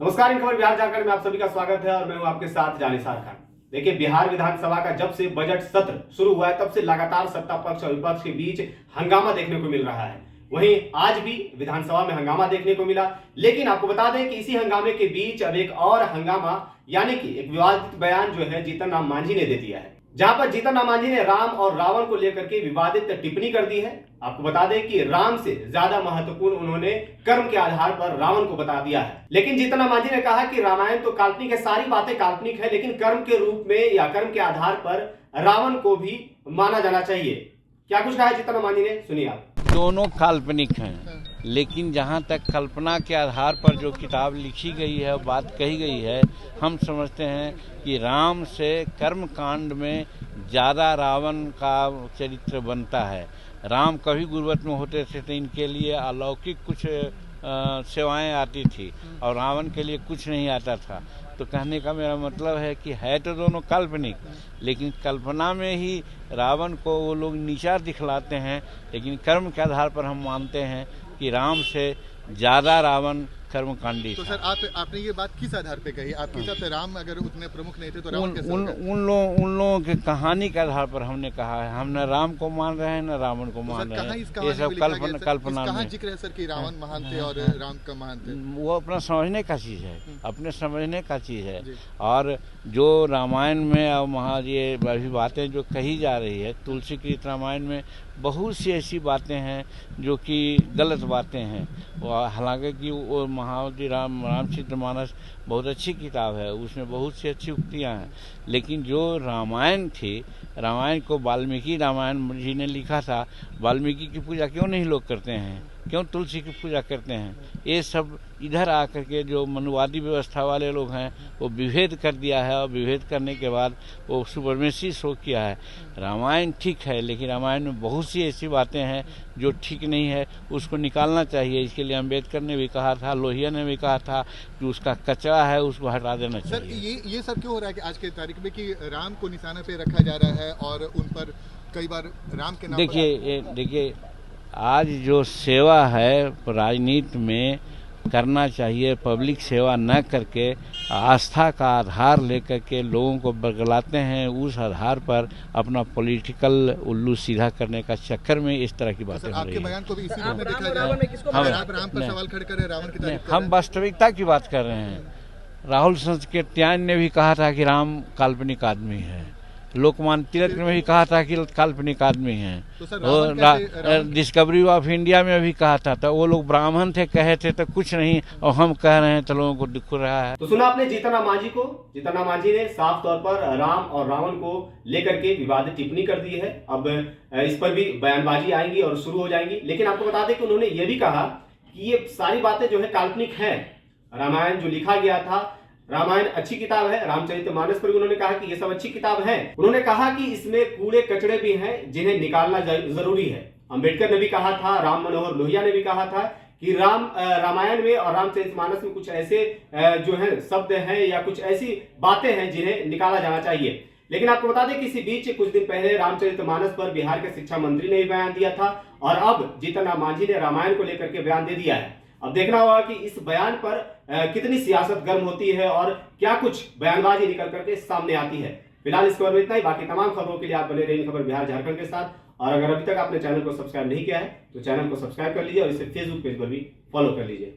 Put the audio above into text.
नमस्कार, इन खबर बिहार झारखंड में आप सभी का स्वागत है और मैं हूं आपके साथ जानिसार खान। देखिए, बिहार विधानसभा का जब से बजट सत्र शुरू हुआ है तब से लगातार सत्ता पक्ष और विपक्ष के बीच हंगामा देखने को मिल रहा है। वहीं आज भी विधानसभा में हंगामा देखने को मिला, लेकिन आपको बता दें कि इसी हंगामे के बीच अब एक और हंगामा यानी कि एक विवादित बयान जो है जीतन राम मांझी ने दे दिया है, जहां पर जीतन राम मांझी ने राम और रावण को लेकर के विवादित टिप्पणी कर दी है। आपको बता दें कि राम से ज्यादा महत्वपूर्ण उन्होंने कर्म के आधार पर रावण को बता दिया है। लेकिन जीतन राम मांझी ने कहा कि रामायण तो काल्पनिक है, सारी बातें काल्पनिक है, लेकिन कर्म के रूप में या कर्म के आधार पर रावण को भी माना जाना चाहिए। क्या कुछ कहा है जीतन राम मांझी ने, सुनिए आप। दोनों काल्पनिक हैं, लेकिन जहाँ तक कल्पना के आधार पर जो किताब लिखी गई है, बात कही गई है, हम समझते हैं कि राम से कर्म कांड में ज़्यादा रावण का चरित्र बनता है। राम कभी गुर्बत में होते थे तो इनके लिए अलौकिक कुछ सेवाएं आती थी और रावण के लिए कुछ नहीं आता था। तो कहने का मेरा मतलब है कि है तो दोनों काल्पनिक, लेकिन कल्पना में ही रावण को वो लोग नीचा दिखलाते हैं, लेकिन कर्म के आधार पर हम मानते हैं कि राम से ज़्यादा रावण कर्मकांडी। तो सर आपने ये बात किस आधार पे कही? आपके हिसाब से राम अगर उतने प्रमुख नहीं थे तो रावण कैसे होगा? उन लोगों की कहानी के आधार पर हमने कहा है। हम न राम को मान रहे हैं न रावण को मान रहे हैं। ये सब कल्पना में जिक्र है सर कि रावण महान थे और राम का महान थे। वो अपना समझने का चीज़ है, अपने समझने का चीज़ है। और जो रामायण में और ये अभी बातें जो कही जा रही है, तुलसी कृत रामायण में बहुत सी ऐसी बातें हैं जो कि गलत बातें हैं। हालांकि कि वो महावती रामचरितमानस बहुत अच्छी किताब है, उसमें बहुत सी अच्छी उक्तियाँ हैं, लेकिन जो रामायण थी, रामायण को वाल्मीकि रामायण जी ने लिखा था। वाल्मीकि की पूजा क्यों नहीं लोग करते हैं, क्यों तुलसी की पूजा करते हैं? ये सब इधर आकर के जो मनुवादी व्यवस्था वाले लोग हैं वो विभेद कर दिया है, और विभेद करने के बाद वो सुपरमेसी शो किया है। रामायण ठीक है, लेकिन रामायण में बहुत सी ऐसी बातें हैं जो ठीक नहीं है, उसको निकालना चाहिए। इसके लिए अम्बेडकर ने भी कहा था, लोहिया ने भी कहा था कि उसका कचरा है, उसको हटा देना चाहिए। सर ये सब क्यों हो रहा है कि आज के तारीख में कि राम को निशाना पे रखा जा रहा है और उन पर कई बार राम के नाम देखिए आज जो सेवा है राजनीति में करना चाहिए, पब्लिक सेवा न करके आस्था का आधार लेकर के लोगों को बगलाते हैं। उस आधार पर अपना पॉलिटिकल उल्लू सीधा करने का चक्कर में इस तरह की बातें हो रही हैं। बयान को भी इसी रूप में देखा जाए। आप राम पर सवाल खड़े कर रहे हैं, रावण की तारीफ कर रहे हैं। हम वास्तविकता की बात कर रहे हैं। राहुल संस्कृत्यायन ने भी कहा था कि राम काल्पनिक आदमी है। लोकमान्य तिलक ने भी कहा था कि काल्पनिक आदमी हैं। तो डिस्कवरी ऑफ इंडिया में भी कहा था, तो वो लोग ब्राह्मण थे, कहे थे तो कुछ नहीं, और हम कह रहे हैं तो लोगों को दिख रहा है। तो सुना आपने जीतन राम मांझी को। जीतन राम मांझी ने साफ तौर पर राम और रावण को लेकर के विवादित टिप्पणी कर दी है। अब इस पर भी बयानबाजी आएंगी और शुरू हो जाएंगी, लेकिन आपको बता दें कि उन्होंने ये भी कहा कि ये सारी बातें जो है काल्पनिक है। रामायण जो लिखा गया था, रामायण अच्छी किताब है। रामचरितमानस पर भी उन्होंने कहा कि ये सब अच्छी किताब है। उन्होंने कहा कि इसमें कूड़े कचड़े भी हैं जिन्हें निकालना जरूरी है। अम्बेडकर ने भी कहा था, राम मनोहर लोहिया ने भी कहा था कि रामायण में और रामचरितमानस में कुछ ऐसे जो है शब्द हैं या कुछ ऐसी बातें हैं जिन्हें निकाला जाना चाहिए। लेकिन आपको बता दें कि इसी बीच कुछ दिन पहले रामचरितमानस पर बिहार के शिक्षा मंत्री ने भी बयान दिया था, और अब जीतन राम मांझी ने रामायण को लेकर के बयान दे दिया है। अब देखना होगा कि इस बयान पर कितनी सियासत गर्म होती है और क्या कुछ बयानबाजी निकल करके सामने आती है। फिलहाल इस खबर में इतना ही। बाकी तमाम खबरों के लिए आप बने रहिए खबर बिहार झारखंड के साथ, और अगर अभी तक आपने चैनल को सब्सक्राइब नहीं किया है तो चैनल को सब्सक्राइब कर लीजिए और इसे फेसबुक पेज पर भी फॉलो कर लीजिए।